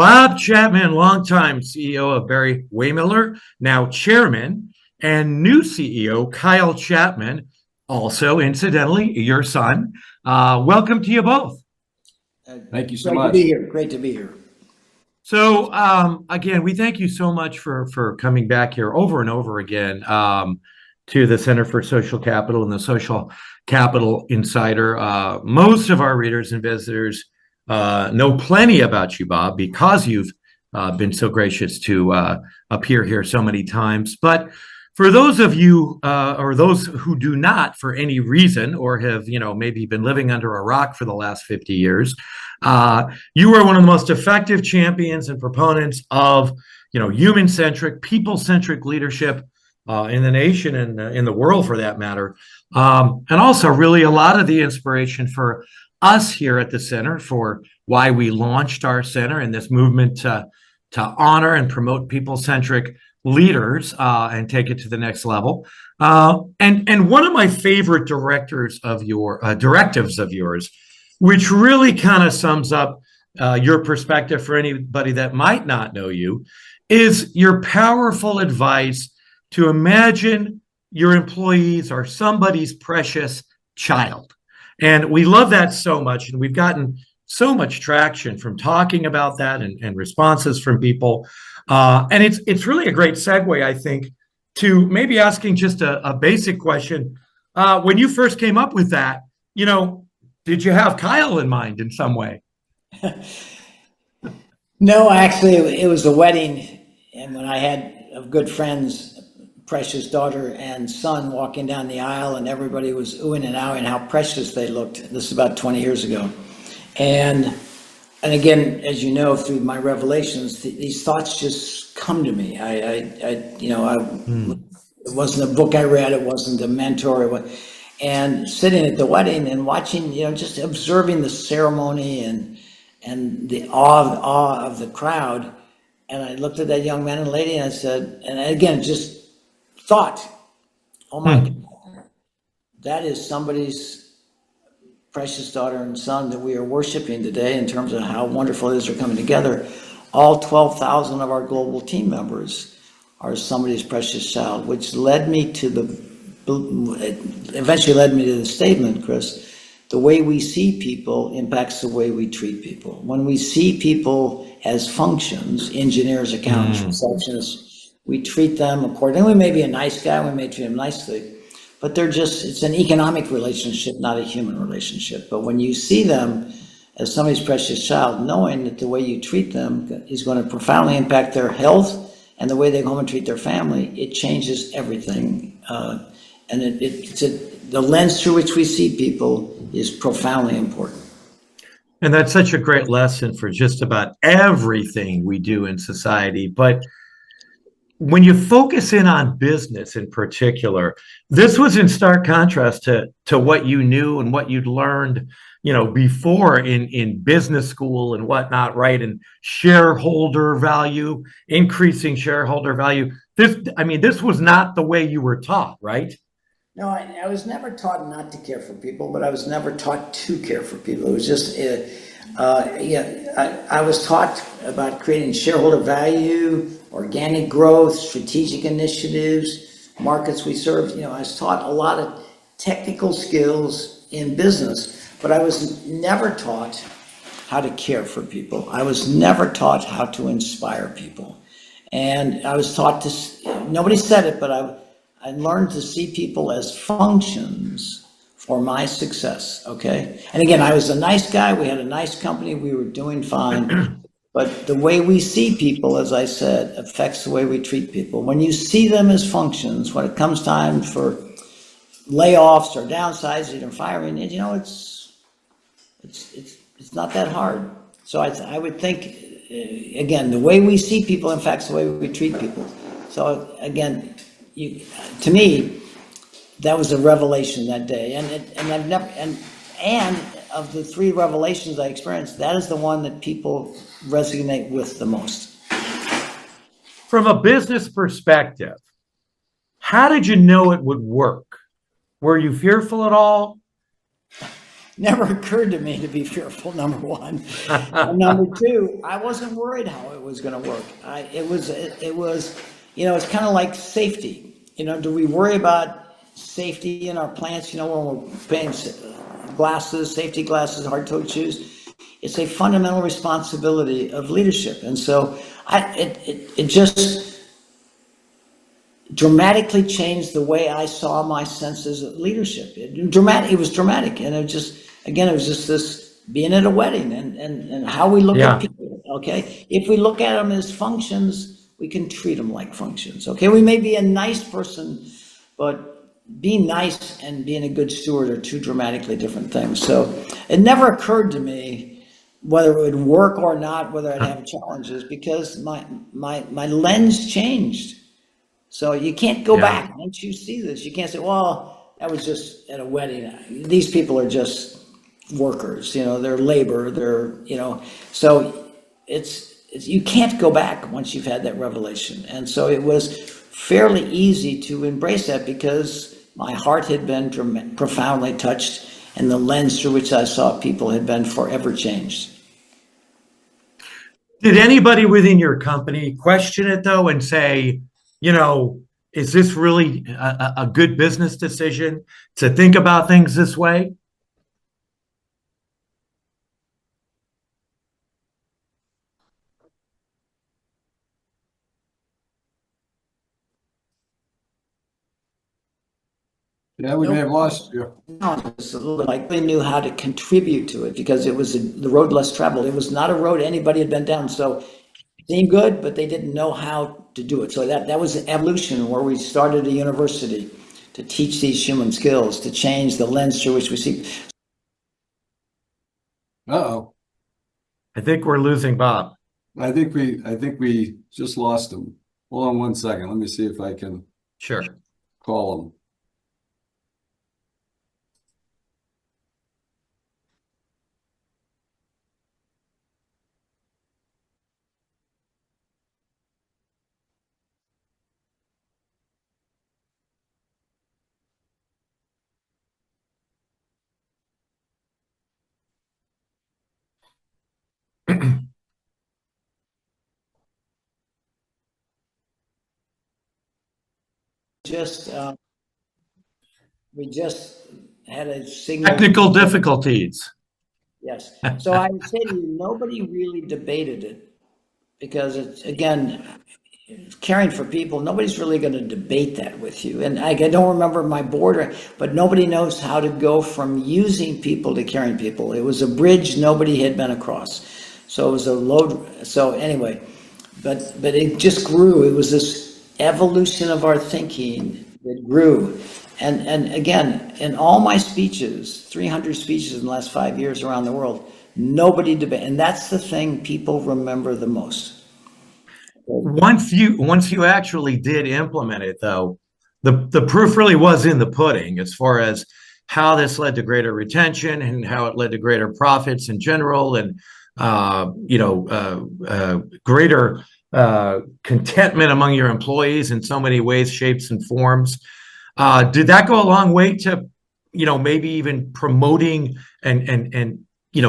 Bob Chapman, longtime CEO of Barry-Wehmiller, now chairman, and new CEO Kyle Chapman, also incidentally your son. Welcome to you both. Thank you so Great much. to be here. Great to be here. So again, we thank you so much for coming back here over and over again to the Center for Social Capital and the Social Capital Insider. Most of our readers and visitors know plenty about you, Bob, because you've been so gracious to appear here so many times. But for those of you or those who do not, for any reason, or have maybe been living under a rock for the last 50 years, you are one of the most effective champions and proponents of human-centric, people-centric leadership in the nation and in the world, for that matter, and also really a lot of the inspiration for us here at the center for why we launched our center and this movement to honor and promote people-centric leaders and take it to the next level. And one of my favorite directives of yours, which really kind of sums up your perspective for anybody that might not know you, is your powerful advice to imagine your employees are somebody's precious child. And we love that so much. And we've gotten so much traction from talking about that and responses from people. And it's really a great segue, I think, to maybe asking just a basic question. When you first came up with that, did you have Kyle in mind in some way? No, actually, it was a wedding. And when I had a good friend's precious daughter and son walking down the aisle, and everybody was oohing and ahhing how precious they looked. This is about 20 years ago. And again, as you know, through my revelations, these thoughts just come to me. It wasn't a book I read, it wasn't a mentor, and sitting at the wedding and watching, just observing the ceremony and the awe of the crowd. And I looked at that young man and lady and I said, and again, just thought, oh my God, that is somebody's precious daughter and son that we are worshiping today in terms of how wonderful it is they're coming together. All 12,000 of our global team members are somebody's precious child, which eventually led me to the statement, Chris, the way we see people impacts the way we treat people. When we see people as functions, engineers, accountants, receptionists, we treat them accordingly. We may be a nice guy, we may treat them nicely, but it's an economic relationship, not a human relationship. But when you see them as somebody's precious child, knowing that the way you treat them is going to profoundly impact their health and the way they go home and treat their family, it changes everything. And the lens through which we see people is profoundly important. And that's such a great lesson for just about everything we do in society. But when you focus in on business in particular, this was in stark contrast to what you knew and what you'd learned, before in business school and whatnot, right? And shareholder value, increasing shareholder value. This was not the way you were taught, right? No, I was never taught not to care for people, but I was never taught to care for people. It was just, I was taught about creating shareholder value, organic growth, strategic initiatives, markets we served. I was taught a lot of technical skills in business, but I was never taught how to care for people. I was never taught how to inspire people. And I was taught nobody said it, but I learned to see people as functions for my success, okay? And again, I was a nice guy, we had a nice company, we were doing fine. But the way we see people, as I said, affects the way we treat people. When you see them as functions, when it comes time for layoffs or downsizing or firing, it's not that hard. So I would think, again, the way we see people impacts the way we treat people. So again, to me, that was a revelation that day, and I've never and of the three revelations I experienced, that is the one that people resonate with the most. From a business perspective, how did you know it would work? Were you fearful at all? never occurred to me to be fearful, number one. And number two, I wasn't worried how it was going to work. It's kind of like safety. Do we worry about safety in our plants, when we're paying glasses, safety glasses, hard-toed shoes? It's a fundamental responsibility of leadership. And so it just dramatically changed the way I saw my senses of leadership. It was dramatic. And it was just this being at a wedding and how we look at Yeah. people. Okay. If we look at them as functions, we can treat them like functions. Okay. We may be a nice person, but being nice and being a good steward are two dramatically different things. So it never occurred to me whether it would work or not, whether I'd have challenges, because my lens changed. So you can't go Yeah. back. Once you see this, you can't say, well, that was just at a wedding. These people are just workers, they're labor, so you can't go back once you've had that revelation. And so it was fairly easy to embrace that because my heart had been profoundly touched and the lens through which I saw people had been forever changed. Did anybody within your company question it though and say, you know, is this really a good business decision to think about things this way? Yeah, we may have lost you. It's a little bit like they knew how to contribute to it because it was the road less traveled. It was not a road anybody had been down. So it seemed good, but they didn't know how to do it. So that was evolution where we started a university to teach these human skills, to change the lens through which we see. Uh-oh. I think we're losing Bob. I think we just lost him. Hold on one second. Let me see if I can Sure. call him. Just we just had a signal. Technical difficulties. Yes. So I would say to you, nobody really debated it because it's, again, caring for people, nobody's really going to debate that with you. And I don't remember my board, but nobody knows how to go from using people to caring people. It was a bridge nobody had been across. So it was a load. So anyway, but it just grew. It was this evolution of our thinking that grew. And again, in all my speeches, 300 speeches in the last 5 years around the world, nobody debated. And that's the thing people remember the most. Once you actually did implement it, though, the proof really was in the pudding as far as how this led to greater retention and how it led to greater profits in general, and greater contentment among your employees in so many ways, shapes, and forms. Did that go a long way to, maybe even promoting and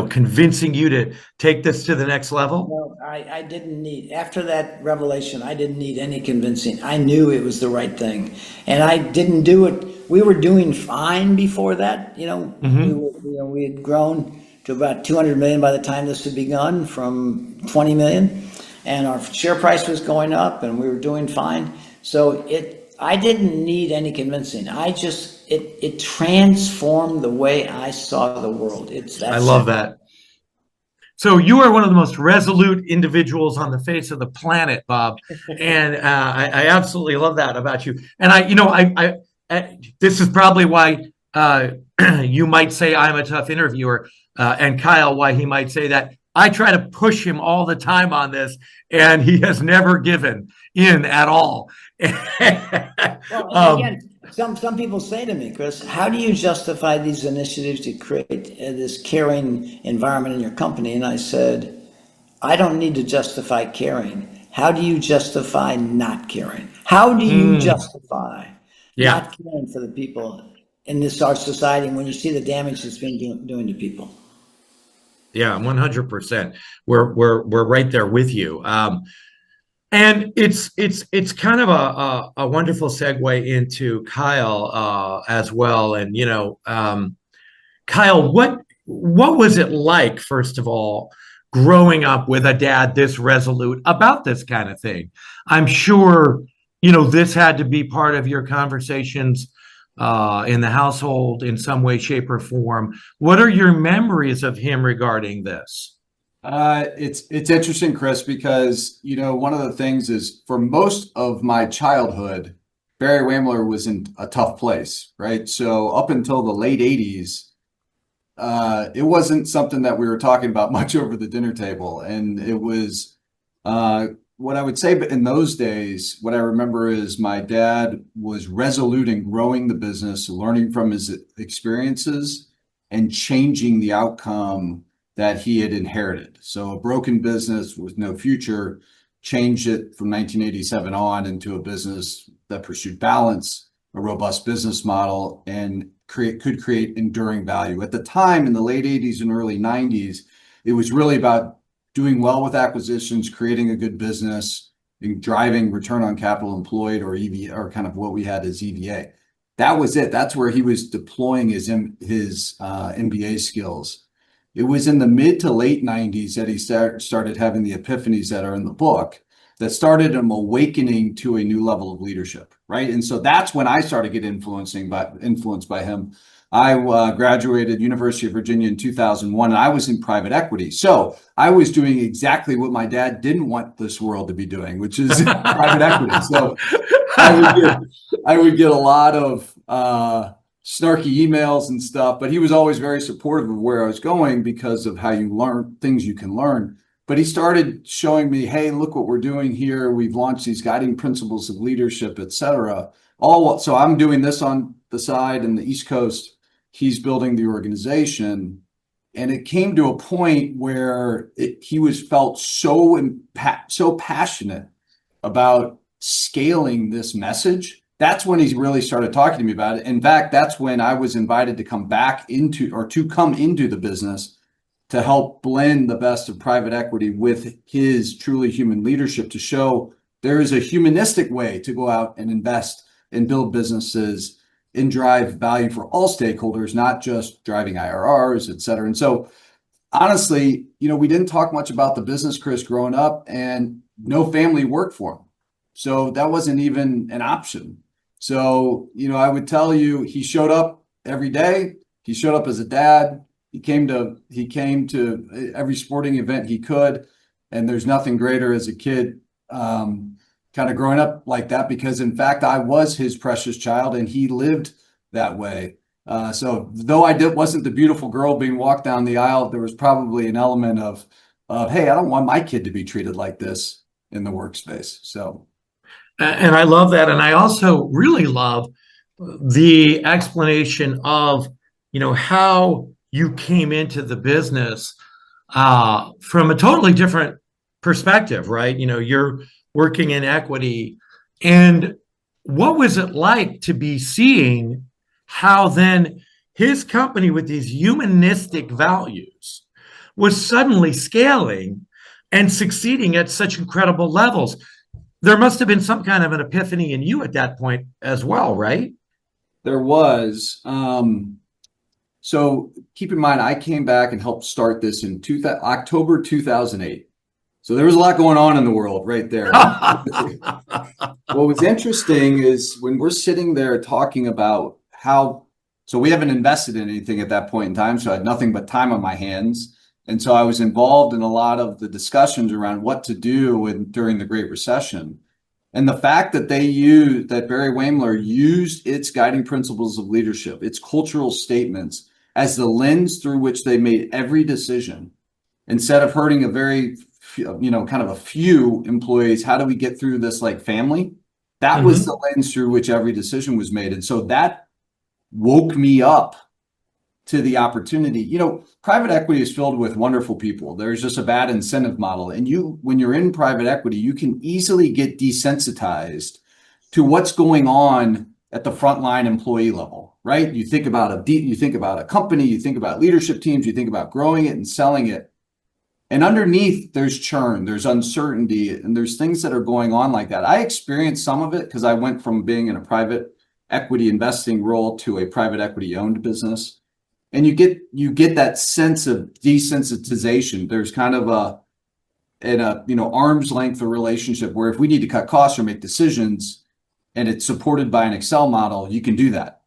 convincing you to take this to the next level? No, I didn't need, after that revelation, I didn't need any convincing. I knew it was the right thing. And I didn't do it. We were doing fine before that. We had grown to about 200 million by the time this had begun from 20 million. And our share price was going up and we were doing fine. So I didn't need any convincing. It transformed the way I saw the world. I love that. So you are one of the most resolute individuals on the face of the planet, Bob, and I absolutely love that about you. And this is probably why you might say I'm a tough interviewer, and Kyle, why he might say that. I try to push him all the time on this, and he has never given in at all. Well, again, some people say to me, Chris, how do you justify these initiatives to create this caring environment in your company? And I said, I don't need to justify caring. How do you justify not caring? How do you justify not caring for the people in this our society when you see the damage it's been doing to people. Yeah, 100%. We're right there with you. And it's kind of a wonderful segue into Kyle as well. And Kyle, what was it like, first of all, growing up with a dad this resolute about this kind of thing? I'm sure, this had to be part of your conversations in the household in some way, shape, or form. What are your memories of him regarding this? It's interesting, Chris, because one of the things is for most of my childhood, Barry-Wehmiller was in a tough place, right? So up until the late 80s, it wasn't something that we were talking about much over the dinner table. And it was what I would say, but in those days, what I remember is my dad was resolute in growing the business, learning from his experiences, and changing the outcome that he had inherited. So a broken business with no future, changed it from 1987 on into a business that pursued balance, a robust business model, and could create enduring value. At the time, in the late 80s and early 90s, it was really about doing well with acquisitions, creating a good business, and driving return on capital employed, or EV, or kind of what we had as EVA. That was it. That's where he was deploying his MBA skills. It was in the mid to late 90s that he started having the epiphanies that are in the book that started him awakening to a new level of leadership, right? And so that's when I started getting influenced by him. I graduated University of Virginia in 2001, and I was in private equity. So I was doing exactly what my dad didn't want this world to be doing, which is private equity. So I would get a lot of snarky emails and stuff, but he was always very supportive of where I was going because of how you learn things you can learn. But he started showing me, hey, look what we're doing here. We've launched these guiding principles of leadership, et cetera. So I'm doing this on the side in the East Coast. He's building the organization. And it came to a point where he felt so passionate about scaling this message. That's when he really started talking to me about it. In fact, that's when I was invited to come into the business to help blend the best of private equity with his truly human leadership, to show there is a humanistic way to go out and invest and build businesses and drive value for all stakeholders, not just driving IRRs, et cetera. And so honestly, we didn't talk much about the business, Chris, growing up, and no family worked for him. So that wasn't even an option. So, I would tell you, he showed up every day. He showed up as a dad. He came to every sporting event he could. And there's nothing greater as a kid, kind of growing up like that, because in fact, I was his precious child and he lived that way. So though wasn't the beautiful girl being walked down the aisle, there was probably an element of, hey, I don't want my kid to be treated like this in the workspace. So. And I love that. And I also really love the explanation of, how you came into the business from a totally different perspective, right? You're working in equity. And what was it like to be seeing how then his company with these humanistic values was suddenly scaling and succeeding at such incredible levels? There must have been some kind of an epiphany in you at that point as well, right? There was. So keep in mind, I came back and helped start this in October 2008. So there was a lot going on in the world right there. What was interesting is when we're sitting there talking about so we haven't invested in anything at that point in time, so I had nothing but time on my hands. And so I was involved in a lot of the discussions around what to do during the Great Recession. And the fact that that Barry-Wehmiller used its guiding principles of leadership, its cultural statements, as the lens through which they made every decision, instead of hurting a very, kind of a few employees, how do we get through this like family? That was the lens through which every decision was made. And so that woke me up to the opportunity. Private equity is filled with wonderful people. There's just a bad incentive model. And when you're in private equity, you can easily get desensitized to what's going on at the frontline employee level. right? You think about a company, you think about leadership teams, you think about growing it and selling it. And underneath, there's churn, there's uncertainty, and there's things that are going on like that. I experienced some of it because I went from being in a private equity investing role to a private equity owned business. And you get that sense of desensitization. There's kind of a arm's length of relationship where if we need to cut costs or make decisions and it's supported by an Excel model, you can do that.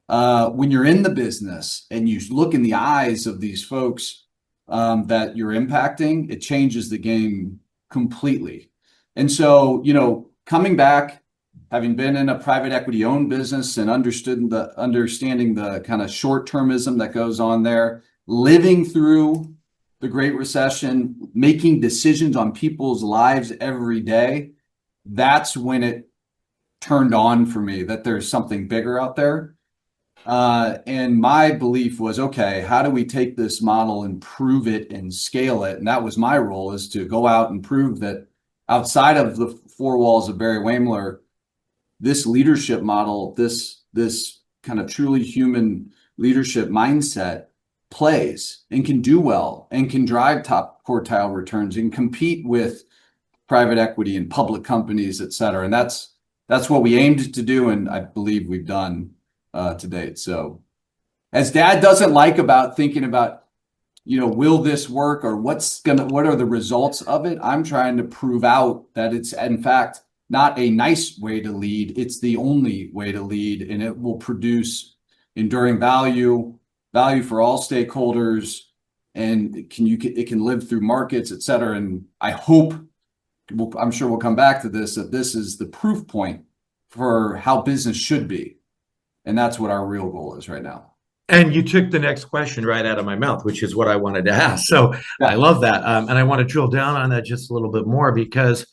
When you're in the business and you look in the eyes of these folks that you're impacting, it changes the game completely. And so, coming back, having been in a private equity owned business and understanding the kind of short-termism that goes on there, living through the Great Recession, making decisions on people's lives every day, that's when it turned on for me that there's something bigger out there. And my belief was, okay, how do we take this model and prove it and scale it? And that was my role, is to go out and prove that outside of the four walls of Barry-Wehmiller, this leadership model, this kind of truly human leadership mindset plays and can do well and can drive top quartile returns and compete with private equity and public companies, et cetera. And that's what we aimed to do, and I believe we've done to date. So as Dad doesn't like about thinking about, will this work or what are the results of it? I'm trying to prove out that it's in fact not a nice way to lead. It's the only way to lead, and it will produce enduring value for all stakeholders, and it can live through markets, et cetera. And I hope, I'm sure we'll come back to this, that this is the proof point for how business should be. And that's what our real goal is right now. And you took the next question right out of my mouth, which is what I wanted to ask. So I love that. And I want to drill down on that just a little bit more, because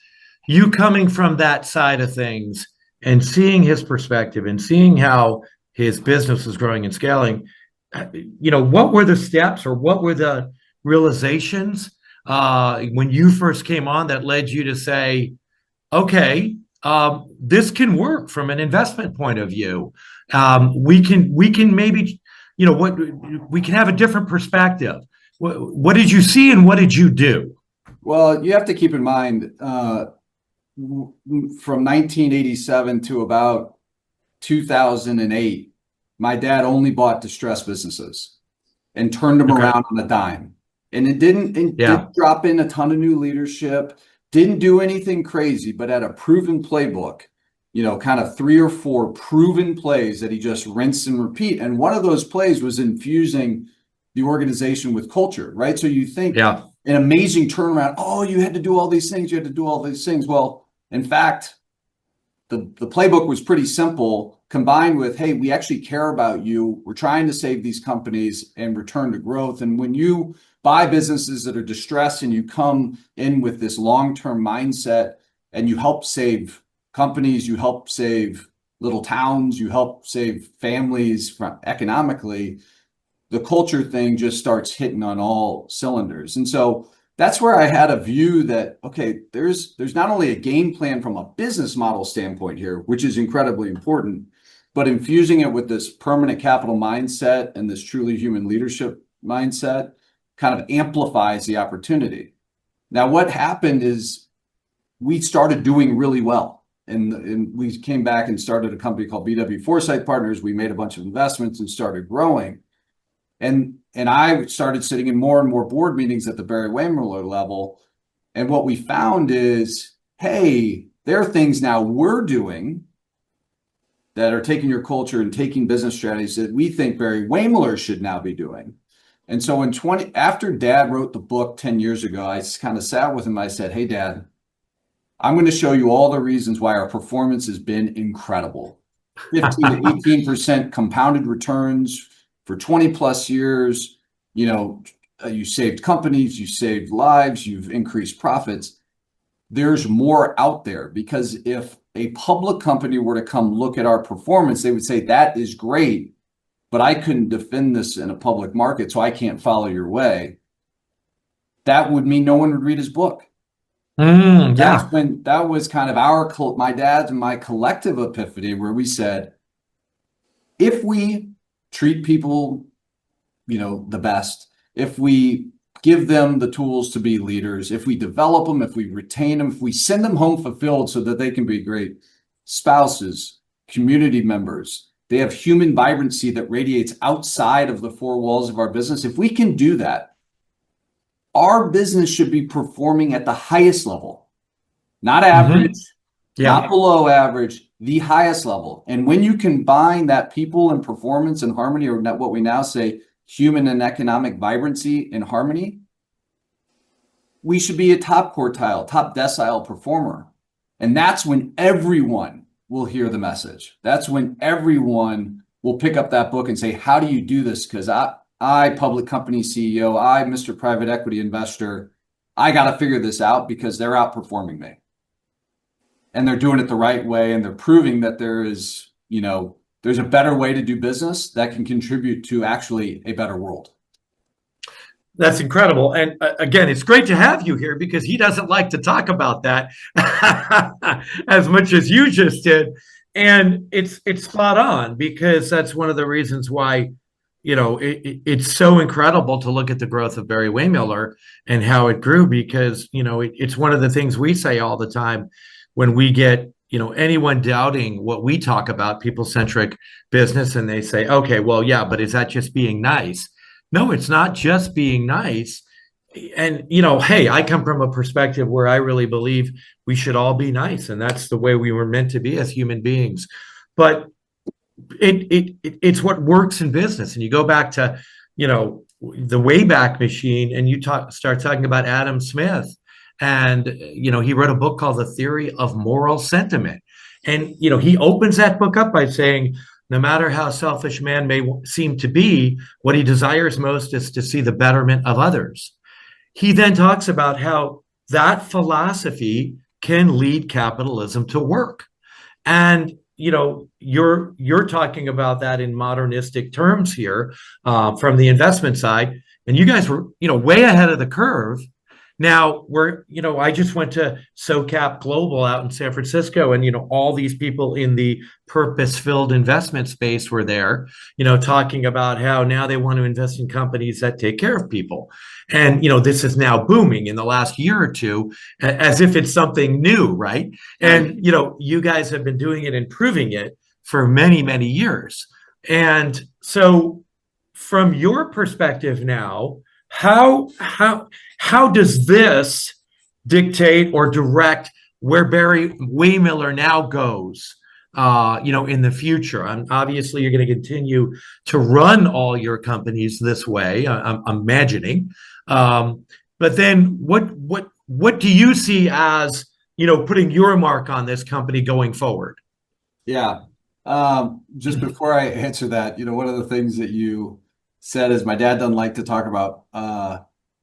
you coming from that side of things and seeing his perspective and seeing how his business is growing and scaling, what were the steps or what were the realizations when you first came on that led you to say, okay, this can work from an investment point of view. We can maybe, we can have a different perspective. What did you see and what did you do? Well, you have to keep in mind, from 1987 to about 2008, my dad only bought distressed businesses and turned them around on a dime. And it didn't drop in a ton of new leadership, didn't do anything crazy, but had a proven playbook, kind of 3 or 4 proven plays that he just rinsed and repeat. And one of those plays was infusing the organization with culture, right? So you think an amazing turnaround, oh, you had to do all these things, Well, in fact, the playbook was pretty simple, combined with, hey, we actually care about you. We're trying to save these companies and return to growth. And when you buy businesses that are distressed and you come in with this long-term mindset and you help save companies, you help save little towns, you help save families economically, the culture thing just starts hitting on all cylinders. And so that's where I had a view that, okay, there's not only a game plan from a business model standpoint here, which is incredibly important, but infusing it with this permanent capital mindset and this truly human leadership mindset kind of amplifies the opportunity. Now, what happened is we started doing really well. And we came back and started a company called BW Foresight Partners. We made a bunch of investments and started growing. And I started sitting in more and more board meetings at the Barry-Wehmiller level. And what we found is, hey, there are things now we're doing that are taking your culture and taking business strategies that we think Barry-Wehmiller should now be doing. And so after Dad wrote the book 10 years ago, I kind of sat with him. I said, hey, Dad, I'm going to show you all the reasons why our performance has been incredible. 15 to 18% compounded returns for 20 plus years. You saved companies, you saved lives, you've increased profits. There's more out there, because if a public company were to come look at our performance, they would say, that is great, but I couldn't defend this in a public market, so I can't follow your way. That would mean no one would read his book. That was kind of my dad's and my collective epiphany, where we said, if we treat people, the best, if we give them the tools to be leaders, if we develop them, if we retain them, if we send them home fulfilled so that they can be great spouses, community members, they have human vibrancy that radiates outside of the four walls of our business. If we can do that, our business should be performing at the highest level, not average, not below average, the highest level. And when you combine that people and performance and harmony, or what we now say, human and economic vibrancy and harmony, we should be a top quartile, top decile performer. And that's when everyone will hear the message. That's when everyone will pick up that book and say, how do you do this? Because I, public company CEO, I, Mr. Private Equity Investor, I got to figure this out because they're outperforming me. And they're doing it the right way. And they're proving that there's a better way to do business that can contribute to actually a better world. That's incredible. And again, it's great to have you here because he doesn't like to talk about that as much as you just did. And it's spot on because that's one of the reasons why, it's so incredible to look at the growth of Barry-Wehmiller and how it grew because, it's one of the things we say all the time when we get, anyone doubting what we talk about, people-centric business, and they say, okay, well, yeah, but is that just being nice? No, it's not just being nice. And, hey, I come from a perspective where I really believe we should all be nice. And that's the way we were meant to be as human beings. But it's what works in business. And you go back to, the Wayback Machine and you start talking about Adam Smith. And, he wrote a book called The Theory of Moral Sentiment. And, he opens that book up by saying, no matter how selfish man may seem to be, what he desires most is to see the betterment of others. He then talks about how that philosophy can lead capitalism to work. And, you're talking about that in modernistic terms here from the investment side. And you guys were, way ahead of the curve. Now I just went to SoCap Global out in San Francisco and, all these people in the purpose-filled investment space were there, talking about how now they want to invest in companies that take care of people. And, this is now booming in the last year or two as if it's something new, right? And, you guys have been doing it and proving it for many, many years. And so from your perspective now, how does this dictate or direct where Barry-Wehmiller now goes, in the future? Obviously, you're going to continue to run all your companies this way, I'm imagining. But then what do you see as, putting your mark on this company going forward? Yeah. Just before I answer that, one of the things that you said is my dad doesn't like to talk about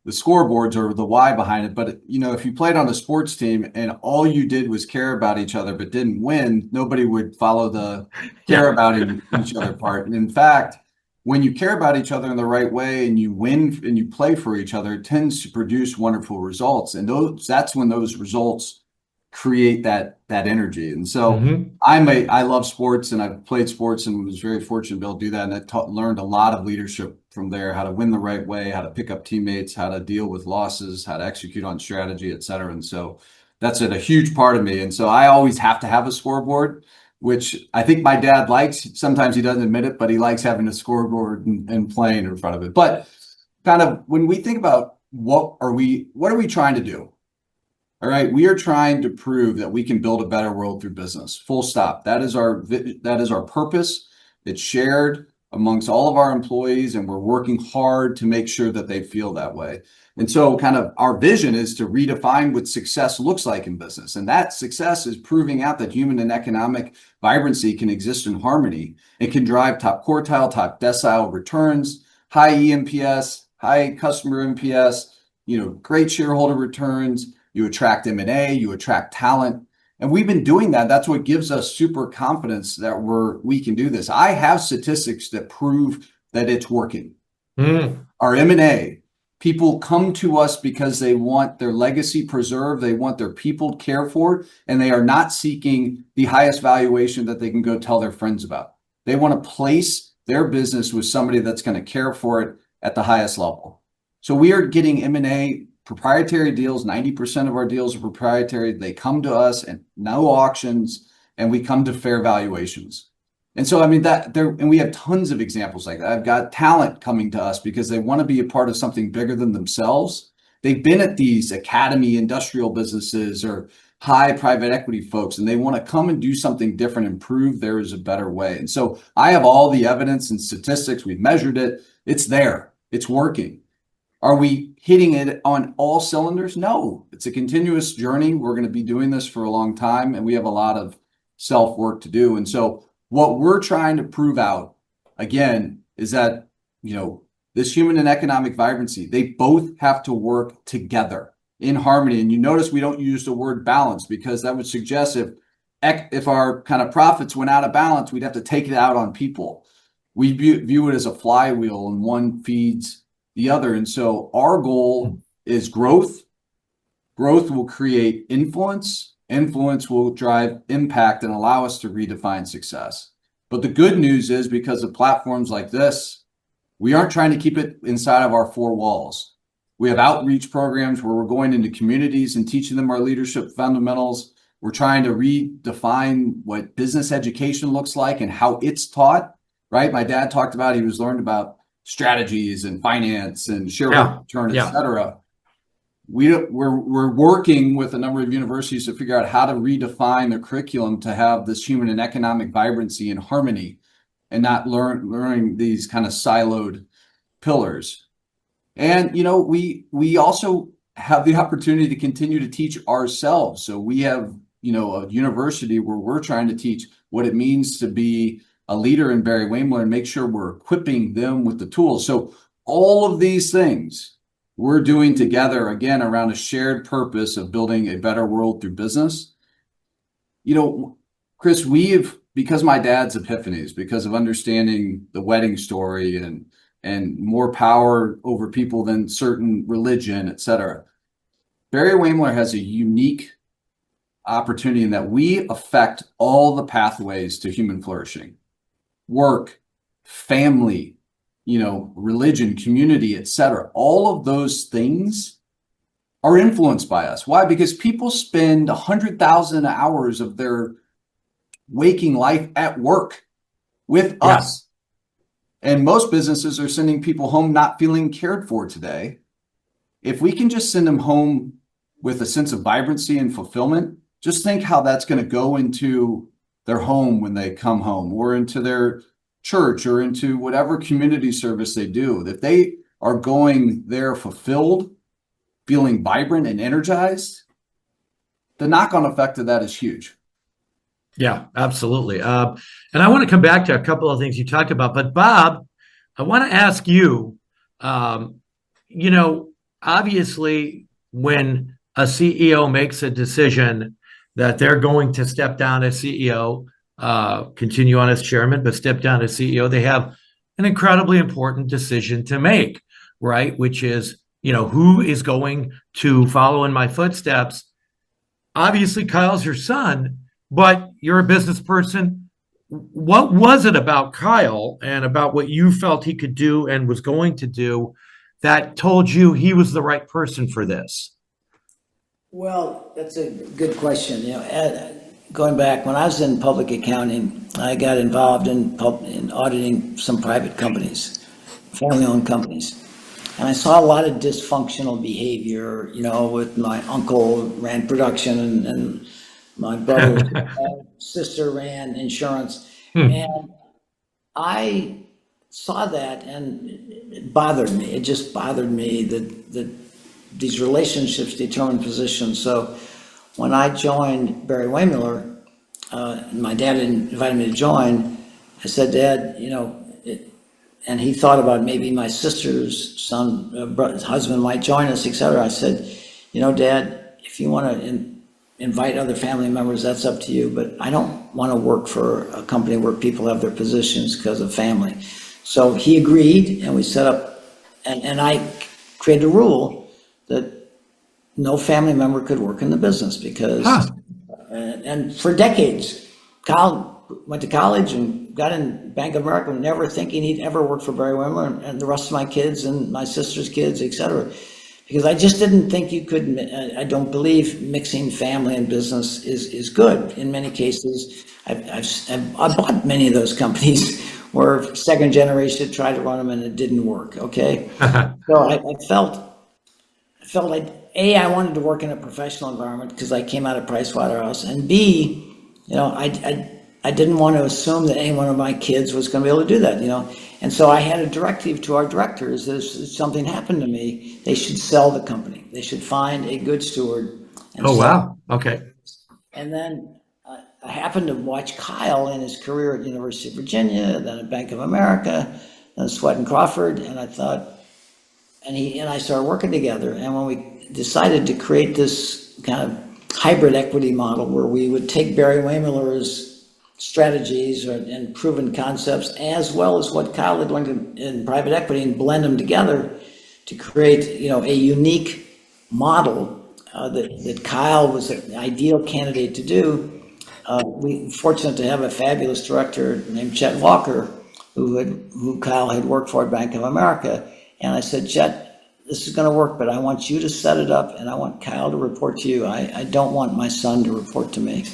the scoreboards or the why behind it. But, if you played on a sports team and all you did was care about each other but didn't win, nobody would follow the care about each other part. And in fact, when you care about each other in the right way and you win and you play for each other, it tends to produce wonderful results. And that's when those results create that energy. And so I love sports and I've played sports and was very fortunate to be able to do that. And I learned a lot of leadership from there, how to win the right way, how to pick up teammates, how to deal with losses, how to execute on strategy, et cetera. And so that's a huge part of me. And so I always have to have a scoreboard, which I think my dad likes. Sometimes he doesn't admit it, but he likes having a scoreboard and playing in front of it. But kind of when we think about what are we trying to do? All right, we are trying to prove that we can build a better world through business. Full stop. That is our purpose. It's shared amongst all of our employees, and we're working hard to make sure that they feel that way. And so kind of our vision is to redefine what success looks like in business. And that success is proving out that human and economic vibrancy can exist in harmony. It can drive top quartile, top decile returns, high eNPS, high customer NPS, great shareholder returns. You attract M&A, you attract talent. And we've been doing that. That's what gives us super confidence that we can do this. I have statistics that prove that it's working. Our M&A, people come to us because they want their legacy preserved. They want their people cared for, and they are not seeking the highest valuation that they can go tell their friends about. They want to place their business with somebody that's going to care for it at the highest level. So we are getting M&A proprietary deals. 90% of our deals are proprietary. They come to us and no auctions, and we come to fair valuations. And so, I mean, and we have tons of examples like that. I've got talent coming to us because they want to be a part of something bigger than themselves. They've been at these academy industrial businesses or high private equity folks, and they want to come and do something different and prove there is a better way. And so I have all the evidence and statistics. We've measured it. It's there. It's working. Are we hitting it on all cylinders? No, it's a continuous journey. We're going to be doing this for a long time, and we have a lot of self-work to do. And so what we're trying to prove out, again, is that, this human and economic vibrancy, they both have to work together in harmony. And you notice we don't use the word balance, because that would suggest if our kind of profits went out of balance, we'd have to take it out on people. We view it as a flywheel, and one feeds the other. And so our goal is growth. Growth will create influence. Influence will drive impact and allow us to redefine success. But the good news is, because of platforms like this, we aren't trying to keep it inside of our four walls. We have outreach programs where we're going into communities and teaching them our leadership fundamentals. We're trying to redefine what business education looks like and how it's taught, right? My dad talked about, he was learned about strategies and finance and shareholder return, et cetera. We're working with a number of universities to figure out how to redefine the curriculum to have this human and economic vibrancy and harmony, and not learning these kind of siloed pillars. And we also have the opportunity to continue to teach ourselves. So we have a university where we're trying to teach what it means to be a leader in Barry-Wehmiller and make sure we're equipping them with the tools. So all of these things we're doing together, again, around a shared purpose of building a better world through business. Chris, because my dad's epiphanies, because of understanding the wedding story and more power over people than certain religion, et cetera, Barry-Wehmiller has a unique opportunity in that we affect all the pathways to human flourishing. Work, family, religion, community, et cetera. All of those things are influenced by us. Why? Because people spend 100,000 hours of their waking life at work with us. And most businesses are sending people home not feeling cared for today. If we can just send them home with a sense of vibrancy and fulfillment, just think how that's going to go into their home when they come home, or into their church, or into whatever community service they do. If they are going there fulfilled, feeling vibrant and energized, the knock-on effect of that is huge. Yeah, absolutely. And I want to come back to a couple of things you talked about, but Bob, I want to ask you, obviously when a CEO makes a decision that they're going to step down as CEO, continue on as chairman, but step down as CEO, they have an incredibly important decision to make, right? Which is, who is going to follow in my footsteps? Obviously, Kyle's your son, but you're a business person. What was it about Kyle and about what you felt he could do and was going to do that told you he was the right person for this? Well, that's a good question. Going back, when I was in public accounting, I got involved in auditing some private companies, family-owned companies. And I saw a lot of dysfunctional behavior, with my uncle ran production and my brother's sister ran insurance. And I saw that, and it bothered me. It just bothered me that these relationships determine positions. So when I joined Barry-Wehmiller, my dad invited me to join, I said, Dad, and he thought about maybe my sister's husband might join us, etc. I said, Dad, if you want to invite other family members, that's up to you, but I don't want to work for a company where people have their positions because of family. So he agreed, and we set up, and I created a rule that no family member could work in the business because, and for decades, Kyle went to college and got in Bank of America, never thinking he'd ever work for Barry-Wehmiller and the rest of my kids and my sister's kids, et cetera. Because I just didn't think you could, I don't believe mixing family and business is good. In many cases, I've bought many of those companies where second generation tried to run them and it didn't work, okay? So I felt like, A, I wanted to work in a professional environment because I came out of Pricewaterhouse, and B, I didn't want to assume that any one of my kids was going to be able to do that, And so I had a directive to our directors that if something happened to me, they should sell the company. They should find a good steward. And Oh, sell. wow. Okay. And then I happened to watch Kyle in his career at the University of Virginia, then at Bank of America, then Sweat and Crawford, and I thought, and I started working together. And when we decided to create this kind of hybrid equity model where we would take Barry-Wehmiller's strategies and proven concepts, as well as what Kyle had learned in private equity, and blend them together to create, a unique model that Kyle was an ideal candidate to do. We were fortunate to have a fabulous director named Chet Walker, who Kyle had worked for at Bank of America. And I said, Chet, this is going to work, but I want you to set it up, and I want Kyle to report to you. I don't want my son to report to me.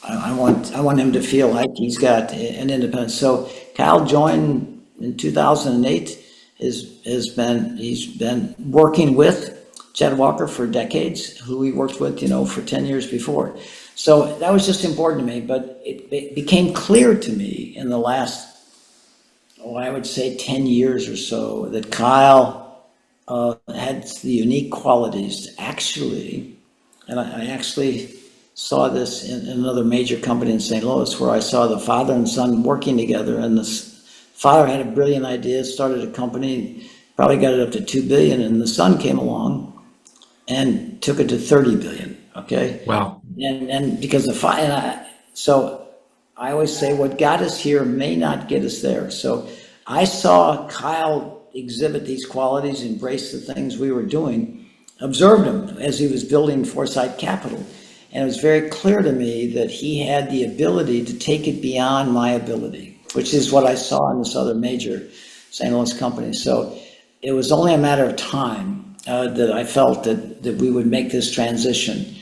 I want him to feel like he's got an independence. So Kyle joined in 2008. He's been working with Chet Walker for decades, who we worked with, for 10 years before. So that was just important to me. But it became clear to me in the last, I would say 10 years or so, that Kyle had the unique qualities to actually, and I actually saw this in another major company in St. Louis, where I saw the father and son working together, and the father had a brilliant idea, started a company, probably got it up to 2 billion, and the son came along and took it to 30 billion. Okay. Wow. And because so I always say what got us here may not get us there. So I saw Kyle exhibit these qualities, embrace the things we were doing, observed him as he was building Foresight Capital. And it was very clear to me that he had the ability to take it beyond my ability, which is what I saw in this other major St. Louis company. So it was only a matter of time that I felt that we would make this transition.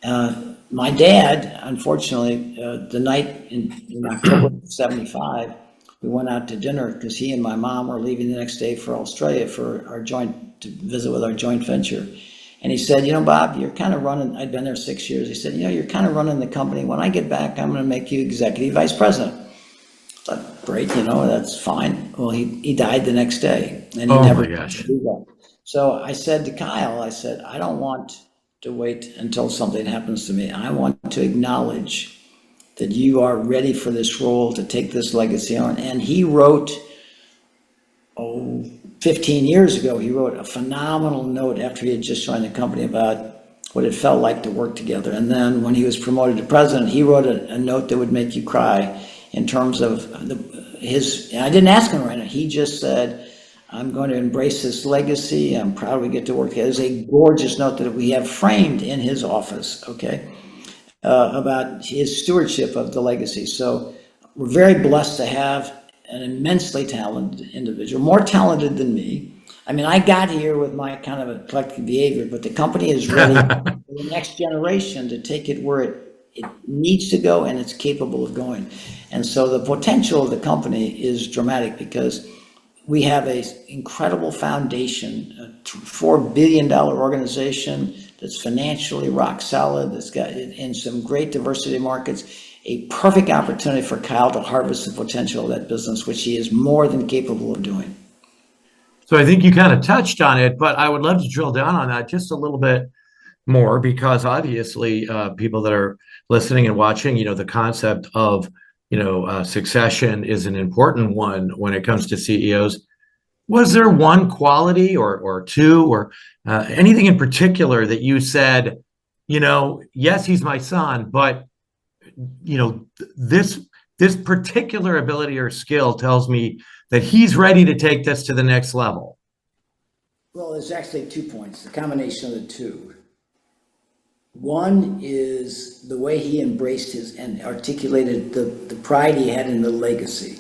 My dad, unfortunately, the night in October of 75, we went out to dinner because he and my mom were leaving the next day for Australia to visit with our joint venture. And he said, Bob, you're kind of running, I'd been there 6 years. He said, you're kind of running the company. When I get back, I'm going to make you executive vice president. I thought, great, that's fine. Well, he died the next day, and he never my gosh. did that. So I said to Kyle, I don't want to wait until something happens to me. I want to acknowledge that you are ready for this role to take this legacy on. And he wrote, 15 years ago, he wrote a phenomenal note after he had just joined the company about what it felt like to work together. And then when he was promoted to president, he wrote a note that would make you cry in terms of and I didn't ask him right now. He just said, I'm going to embrace this legacy. I'm proud we get to work together. It's a gorgeous note that we have framed in his office, okay, about his stewardship of the legacy. So we're very blessed to have an immensely talented individual, more talented than me. I mean, I got here with my kind of eclectic behavior, but the company is ready for the next generation to take it where it needs to go and it's capable of going. And so the potential of the company is dramatic because we have an incredible foundation, a $4 billion organization that's financially rock solid, that's got in some great diversity markets, a perfect opportunity for Kyle to harvest the potential of that business, which he is more than capable of doing. So I think you kind of touched on it, but I would love to drill down on that just a little bit more because obviously people that are listening and watching, the concept of, succession is an important one when it comes to CEOs. Was there one quality or two or anything in particular that you said, yes, he's my son, but this particular ability or skill tells me that he's ready to take this to the next level? Well, there's actually 2 points, the combination of the two. One is the way he embraced his and articulated the pride he had in the legacy.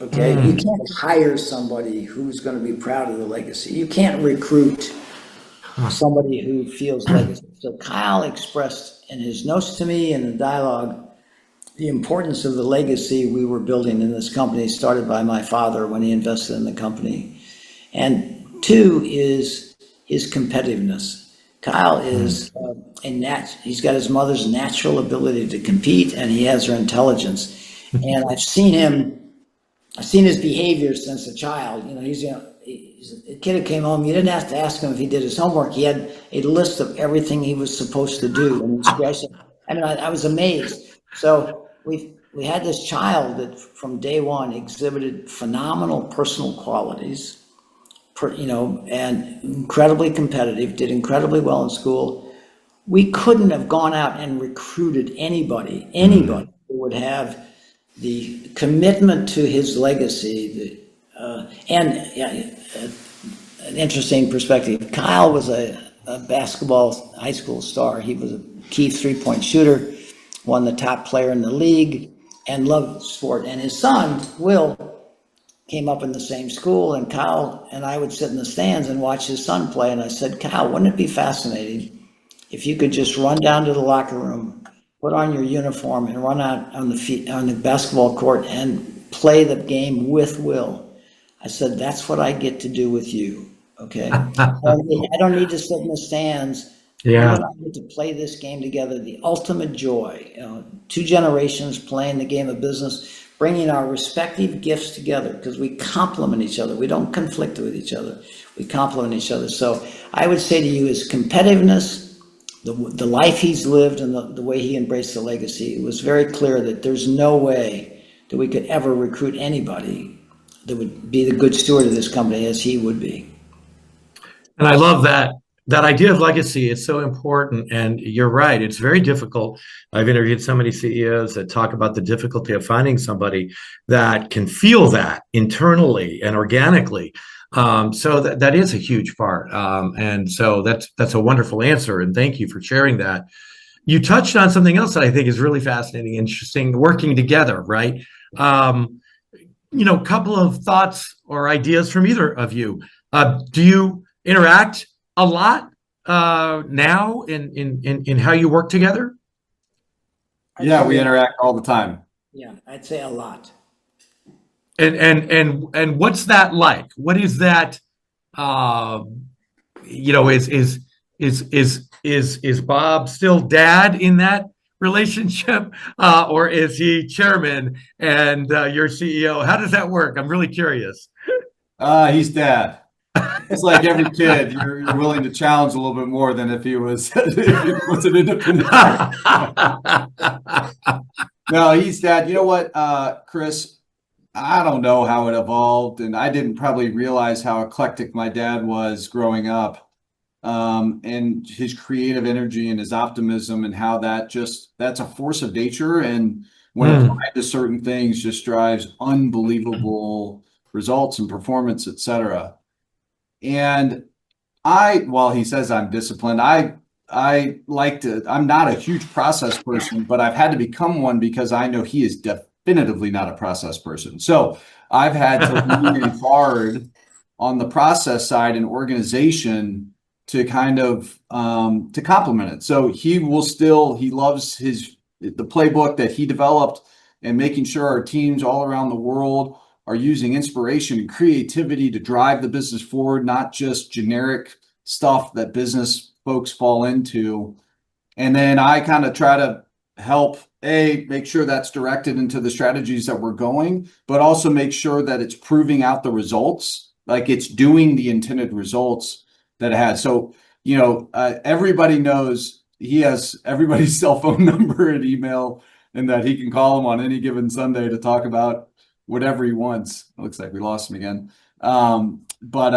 Okay, you Mm. can't hire somebody who's going to be proud of the legacy. You can't recruit Huh. somebody who feels legacy. So Kyle expressed in his notes to me in the dialogue the importance of the legacy we were building in this company, started by my father when he invested in the company. And two is his competitiveness. Kyle Mm. is he's got his mother's natural ability to compete, and he has her intelligence. And I've seen his behavior since a child. He's a kid who came home. You didn't have to ask him if he did his homework. He had a list of everything he was supposed to do, and I was amazed. So we had this child that from day one exhibited phenomenal personal qualities, and incredibly competitive, did incredibly well in school. We couldn't have gone out and recruited anybody Mm. who would have the commitment to his legacy, and yeah, an interesting perspective. Kyle was a basketball high school star. He was a key three-point shooter, won the top player in the league, and loved sport. And his son, Will, came up in the same school, and Kyle and I would sit in the stands and watch his son play. And I said, Kyle, wouldn't it be fascinating if you could just run down to the locker room, put on your uniform, and run out on the basketball court and play the game with Will? I said, that's what I get to do with you. Okay. I don't need to sit in the stands. You Yeah. and I get to play this game together. The ultimate joy. Two generations playing the game of business, bringing our respective gifts together because we complement each other. We don't conflict with each other. We complement each other. So I would say to you, his competitiveness, the life he's lived, and the way he embraced the legacy, it was very clear that there's no way that we could ever recruit anybody that would be the good steward of this company as he would be. And I love that idea of legacy is so important. And you're right, it's very difficult. I've interviewed so many CEOs that talk about the difficulty of finding somebody that can feel that internally and organically. So that is a huge part. And so that's a wonderful answer. And thank you for sharing that. You touched on something else that I think is really fascinating, interesting, working together, right? Um, couple of thoughts or ideas from either of you. Do you interact a lot now in how you work together? Yeah, we interact all the time. Yeah, I'd say a lot. And what's that like? What is that? Uh, is Bob still dad in that relationship, or is he chairman and your CEO? How does that work? I'm really curious. He's dad. It's like every kid, you're willing to challenge a little bit more than if he was if he was an independent. No, he's dad. You know what, Chris? I don't know how it evolved, and I didn't probably realize how eclectic my dad was growing up, and his creative energy and his optimism, and how that's a force of nature, and when Mm. applied to certain things, just drives unbelievable results and performance, etc. And while he says I'm disciplined, I like to, I'm not a huge process person, but I've had to become one because I know he is definitively not a process person. So I've had to lean in hard on the process side and organization to kind of to complement it. So he loves the playbook that he developed, and making sure our teams all around the world are using inspiration and creativity to drive the business forward, not just generic stuff that business folks fall into. And then I kind of try to help make sure that's directed into the strategies that we're going, but also make sure that it's proving out the results, like it's doing the intended results that it has. So, everybody knows he has everybody's cell phone number and email, and that he can call him on any given Sunday to talk about whatever he wants. It looks like we lost him again. But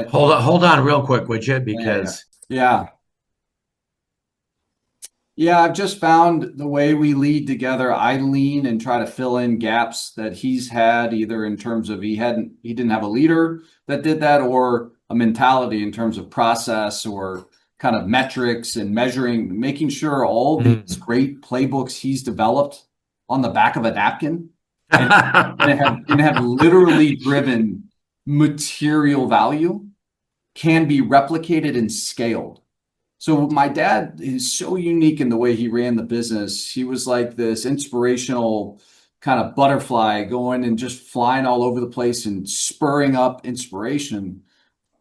Hold on real quick, would you? yeah, Because yeah. Yeah, I've just found the way we lead together, I lean and try to fill in gaps that he's had, either in terms of he didn't have a leader that did that, or a mentality in terms of process, or kind of metrics and measuring, making sure all these great playbooks he's developed on the back of a napkin and have literally driven material value can be replicated and scaled. So my dad is so unique in the way he ran the business. He was like this inspirational kind of butterfly going and just flying all over the place and spurring up inspiration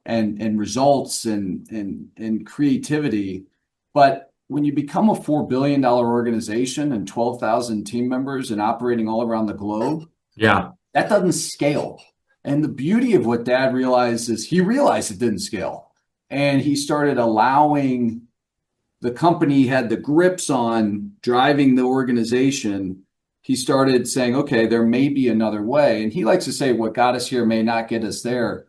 and results and creativity. But when you become a $4 billion organization and 12,000 team members and operating all around the globe, Yeah. that doesn't scale. And the beauty of what Dad realized is he realized it didn't scale. And he started allowing the company had the grips on driving the organization. He started saying, okay, there may be another way. And he likes to say, what got us here may not get us there.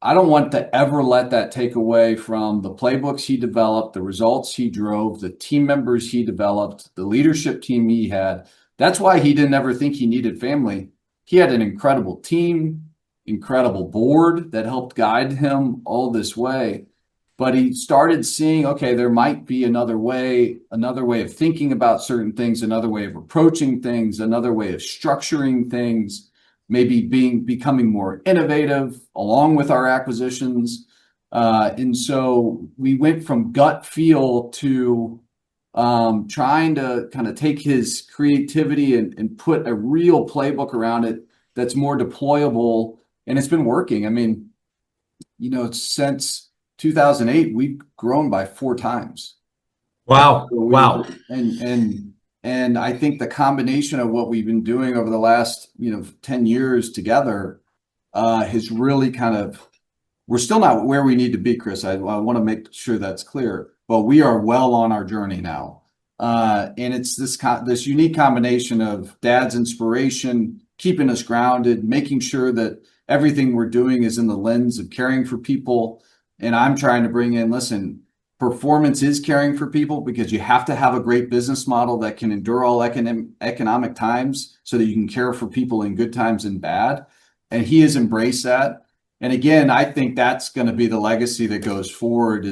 I don't want to ever let that take away from the playbooks he developed, the results he drove, the team members he developed, the leadership team he had. That's why he didn't ever think he needed family. He had an incredible team, incredible board that helped guide him all this way. But he started seeing, okay, there might be another way of thinking about certain things, another way of approaching things, another way of structuring things, maybe becoming more innovative along with our acquisitions. And so we went from gut feel to trying to kind of take his creativity and put a real playbook around it that's more deployable. And it's been working. I mean, since 2008, we've grown by 4 times. Wow. So Wow. And I think the combination of what we've been doing over the last, 10 years together has really we're still not where we need to be, Chris. I want to make sure that's clear, but we are well on our journey now. And it's this unique combination of Dad's inspiration, keeping us grounded, making sure that everything we're doing is in the lens of caring for people. And I'm trying to bring in, listen, performance is caring for people because you have to have a great business model that can endure all economic times so that you can care for people in good times and bad. And he has embraced that. And again, I think that's going to be the legacy that goes forward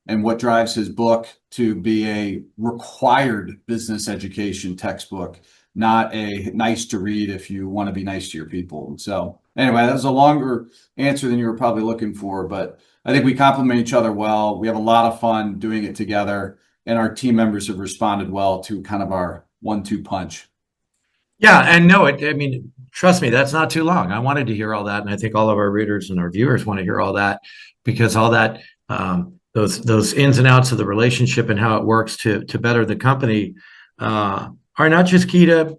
and what drives his book to be a required business education textbook, not a nice to read if you want to be nice to your people. And so anyway, that was a longer answer than you were probably looking for, but I think we complement each other well. We have a lot of fun doing it together, and our team members have responded well to kind of our 1-2 punch. Yeah, and no, I mean, trust me, that's not too long. I wanted to hear all that, and I think all of our readers and our viewers want to hear all that because all that those ins and outs of the relationship and how it works to better the company are not just key to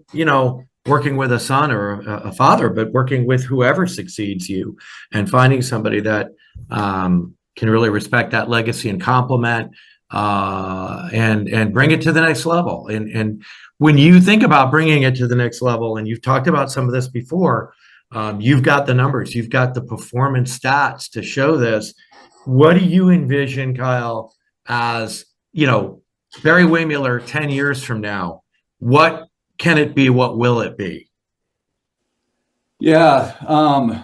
working with a son or a father, but working with whoever succeeds you and finding somebody that can really respect that legacy and complement and bring it to the next level. And when you think about bringing it to the next level, and you've talked about some of this before, you've got the numbers, you've got the performance stats to show this. What do you envision, Kyle, as Barry-Wehmiller 10 years from now? What can it be? What will it be? Yeah,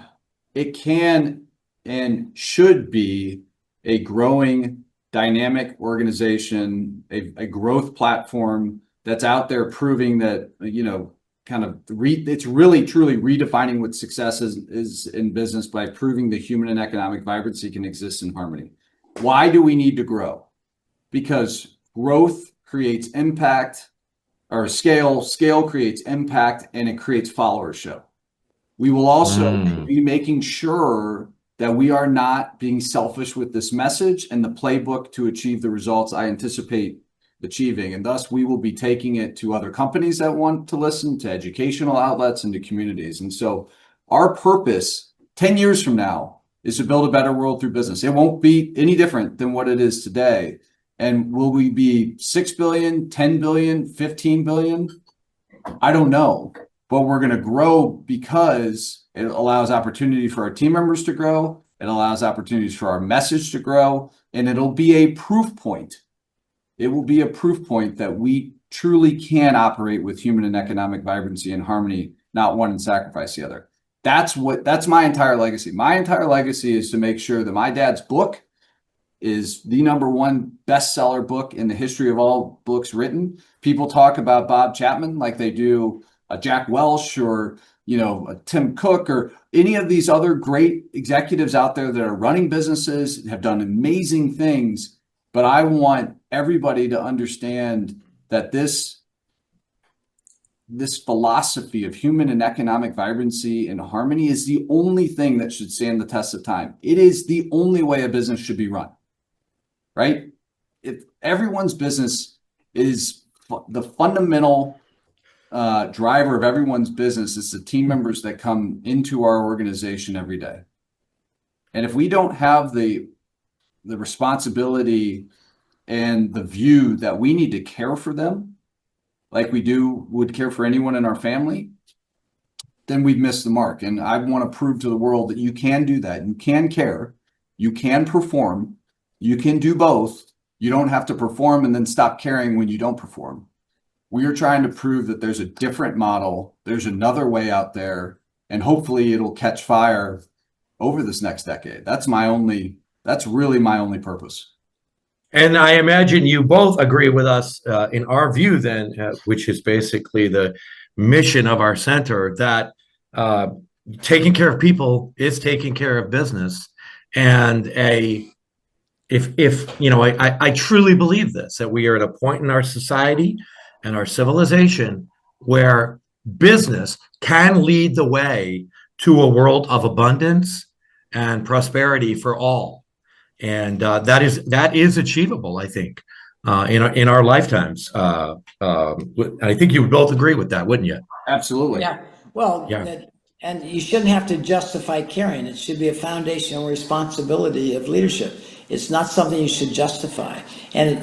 it can and should be a growing, dynamic organization, a growth platform that's out there proving that, it's really truly redefining what success is in business by proving that human and economic vibrancy can exist in harmony. Why do we need to grow? Because growth creates impact, or scale creates impact, and it creates followership. We will also be making sure that we are not being selfish with this message and the playbook to achieve the results I anticipate achieving. And thus, we will be taking it to other companies that want to listen, to educational outlets, and to communities. And so our purpose 10 years from now is to build a better world through business. It won't be any different than what it is today. And will we be 6 billion, 10 billion, 15 billion? I don't know. But we're going to grow because it allows opportunity for our team members to grow. It allows opportunities for our message to grow. And it'll be a proof point. It will be a proof point that we truly can operate with human and economic vibrancy and harmony, not one and sacrifice the other. That's my entire legacy. My entire legacy is to make sure that my dad's book is the #1 bestseller book in the history of all books written. People talk about Bob Chapman like they do a Jack Welch or, a Tim Cook or any of these other great executives out there that are running businesses, have done amazing things. But I want everybody to understand that this philosophy of human and economic vibrancy and harmony is the only thing that should stand the test of time. It is the only way a business should be run, right? If everyone's business is the fundamental driver of everyone's business, is the team members that come into our organization every day. And if we don't have the responsibility and the view that we need to care for them like we would care for anyone in our family, then we've missed the mark. And I want to prove to the world that you can do that. You can care, you can perform, you can do both. You don't have to perform and then stop caring when you don't perform. We are trying to prove that there's a different model, there's another way out there, and hopefully it'll catch fire over this next decade. That's really my only purpose. And I imagine you both agree with us in our view then, which is basically the mission of our center, that taking care of people is taking care of business. And I truly believe this, that we are at a point in our society and our civilization where business can lead the way to a world of abundance and prosperity for all. And that is achievable, I think, in our lifetimes. I think you would both agree with that, wouldn't you? Absolutely. Yeah. Well, Yeah. and you shouldn't have to justify caring. It should be a foundational responsibility of leadership. It's not something you should justify. And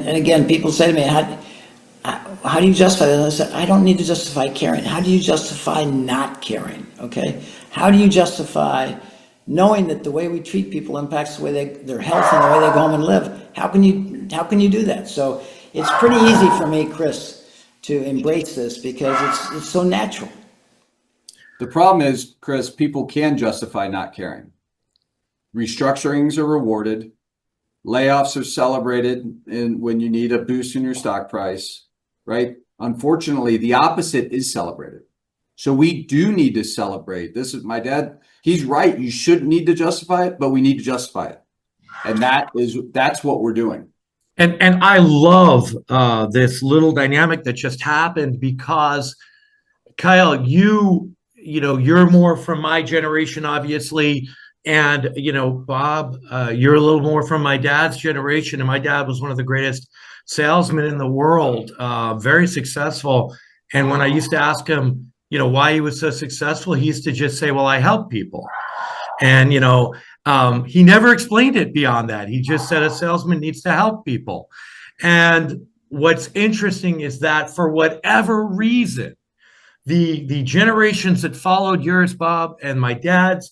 again, people say to me, how do you justify that? And I said, I don't need to justify caring. How do you justify not caring? Okay. How do you justify knowing that the way we treat people impacts the way their health and the way they go home and live? How can you do that? So it's pretty easy for me, Chris, to embrace this because it's so natural. The problem is, Chris, people can justify not caring. Restructurings are rewarded. Layoffs are celebrated when you need a boost in your stock price, right? Unfortunately, the opposite is celebrated. So we do need to celebrate. This is my dad. He's right. You shouldn't need to justify it, but we need to justify it. And that's what we're doing. And I love this little dynamic that just happened because, Kyle, you're more from my generation, obviously. And, Bob, you're a little more from my dad's generation. And my dad was one of the greatest salesmen in the world, very successful. And when I used to ask him, why he was so successful, he used to just say, well, I help people. And, he never explained it beyond that. He just said a salesman needs to help people. And what's interesting is that for whatever reason, the generations that followed yours, Bob, and my dad's,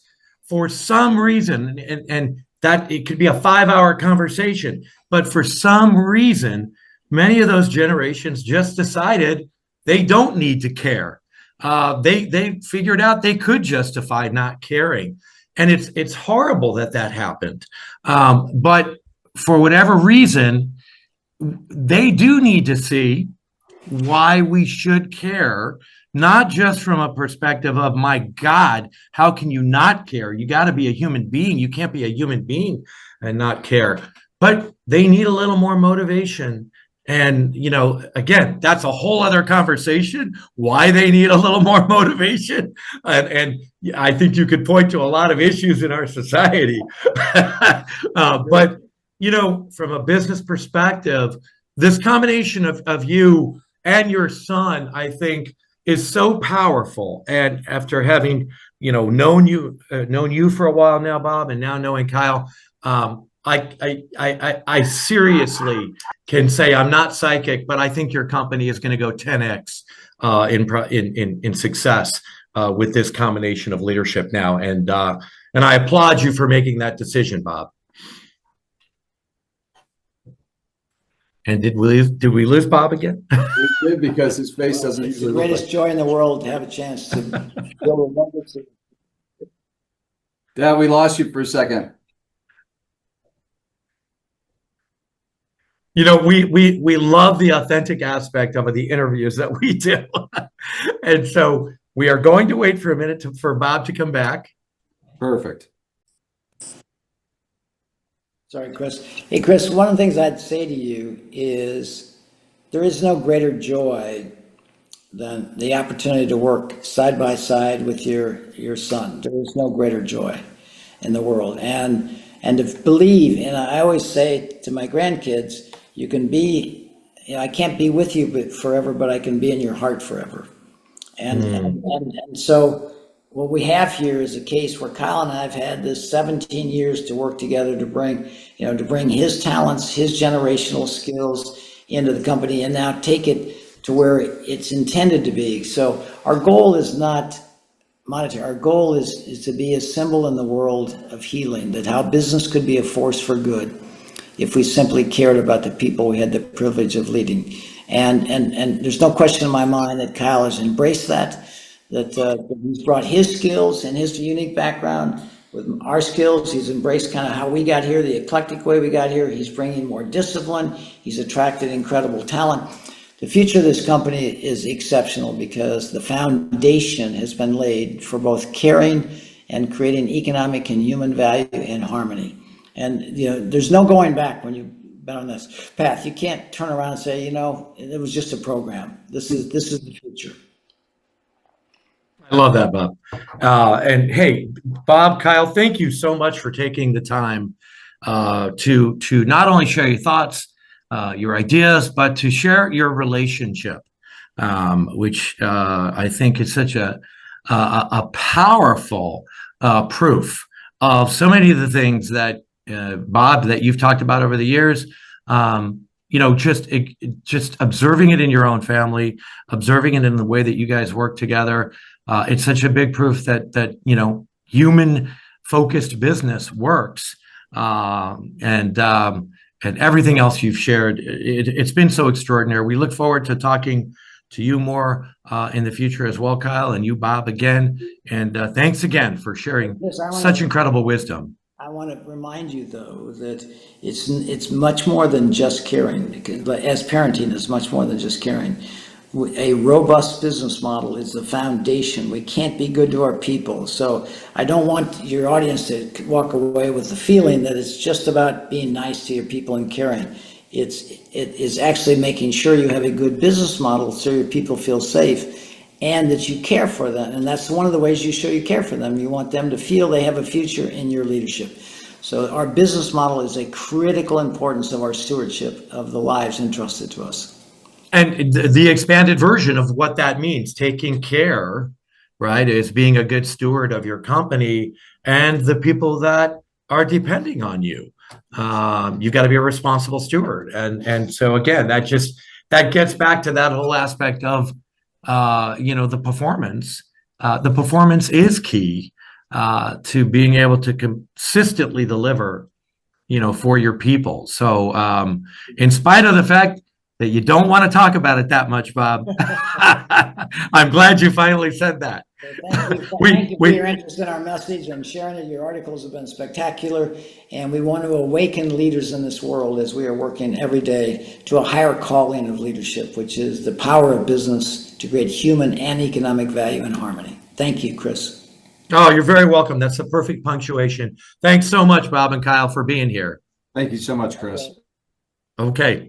for some reason, and that it could be a 5-hour conversation, but for some reason, many of those generations just decided they don't need to care. They figured out they could justify not caring. And it's horrible that happened. But for whatever reason, they do need to see why we should care, not just from a perspective of, my God, how can you not care? You got to be a human being. You can't be a human being and not care. But they need a little more motivation. And, again, that's a whole other conversation, why they need a little more motivation. And I think you could point to a lot of issues in our society. But, from a business perspective, this combination of you and your son, I think, is so powerful. And after having, known you for a while now, Bob, and now knowing Kyle, I seriously can say I'm not psychic, but I think your company is going to go 10x in success with this combination of leadership now. And I applaud you for making that decision, Bob. And did we lose Bob again? We did, because his face doesn't It's the usually look greatest like. joy in the world to have a chance to. Dad, we lost you for a second. We love the authentic aspect of the interviews that we do. And so we are going to wait for a minute for Bob to come back. Perfect. Sorry, Chris. Hey, Chris, one of the things I'd say to you is there is no greater joy than the opportunity to work side by side with your son. There is no greater joy in the world. And to believe, and I always say to my grandkids, you can be, I can't be with you forever, but I can be in your heart forever. And so what we have here is a case where Kyle and I have had this 17 years to work together to bring, to bring his talents, his generational skills into the company and now take it to where it's intended to be. So our goal is not monetary. Our goal is to be a symbol in the world of healing, that how business could be a force for good if we simply cared about the people we had the privilege of leading. And there's no question in my mind that Kyle has embraced that he's brought his skills and his unique background with our skills. He's embraced kind of how we got here, the eclectic way we got here. He's bringing more discipline. He's attracted incredible talent. The future of this company is exceptional because the foundation has been laid for both caring and creating economic and human value and harmony. And, there's no going back when you've been on this path. You can't turn around and say, it was just a program. This is the future. I love that, Bob. And hey, Bob, Kyle, thank you so much for taking the time to not only share your thoughts, your ideas, but to share your relationship, which I think is such a powerful proof of so many of the things that Bob, that you've talked about over the years. Just observing it in your own family, observing it in the way that you guys work together. It's such a big proof that human focused business works, and everything else you've shared. It's been so extraordinary. We look forward to talking to you more in the future as well, Kyle, and you, Bob, again. And thanks again for sharing such incredible wisdom. I want to remind you, though, that it's much more than just caring. Because, as parenting is much more than just caring. A robust business model is the foundation. We can't be good to our people. So I don't want your audience to walk away with the feeling that it's just about being nice to your people and caring. It is actually making sure you have a good business model so your people feel safe and that you care for them. And that's one of the ways you show you care for them. You want them to feel they have a future in your leadership. So our business model is a critical importance of our stewardship of the lives entrusted to us. And the expanded version of what that means, taking care, right, is being a good steward of your company and the people that are depending on you. You've got to be a responsible steward. And so, again, that gets back to that whole aspect of, the performance. The performance is key to being able to consistently deliver, for your people. So in spite of the fact that you don't want to talk about it that much, Bob, I'm glad you finally said that. Thank you for your interest in our message and sharing it. Your articles have been spectacular, and we want to awaken leaders in this world as we are working every day to a higher calling of leadership, which is the power of business to create human and economic value and harmony. Thank you, Chris. Oh, you're very welcome. That's the perfect punctuation. Thanks so much, Bob and Kyle, for being here. Thank you so much, Chris. Okay.